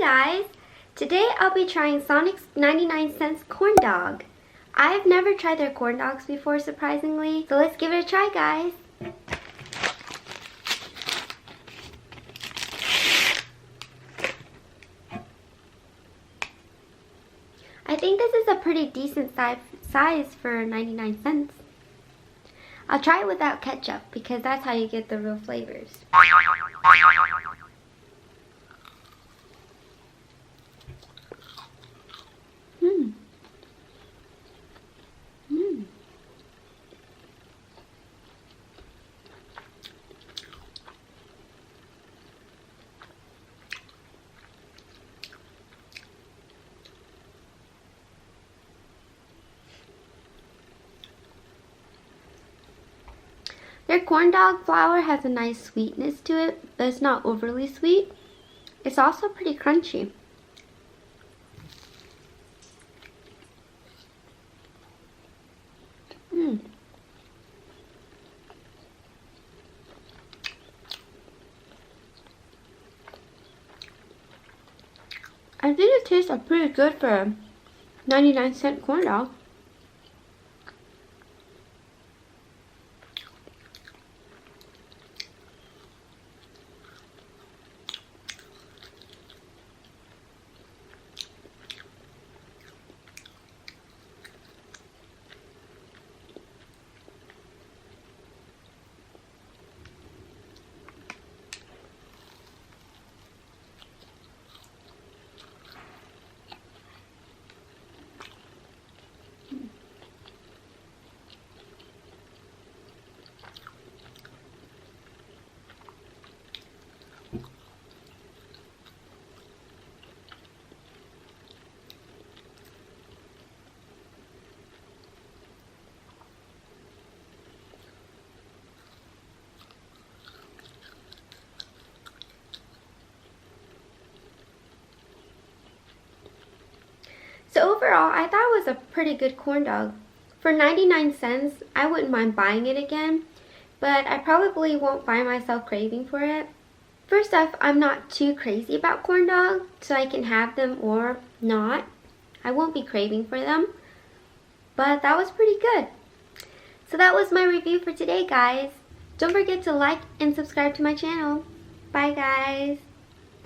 guys! Today I'll be trying Sonic's 99-cent corn dog. I've never tried their corn dogs before, surprisingly, so let's give it a try, guys. I think this is a pretty decent size for 99 cents. I'll try it without ketchup because that's how you get the real flavors. Their corn dog flour has a nice sweetness to it, but it's not overly sweet. It's also pretty crunchy. I think it tastes pretty good for a 99-cent corn dog. So overall, I thought it was a pretty good corn dog. For 99 cents, I wouldn't mind buying it again, but I probably won't find myself craving for it. First off, I'm not too crazy about corn dogs, so I can have them or not. I won't be craving for them, but that was pretty good. So that was my review for today, guys. Don't forget to like and subscribe to my channel. Bye, guys.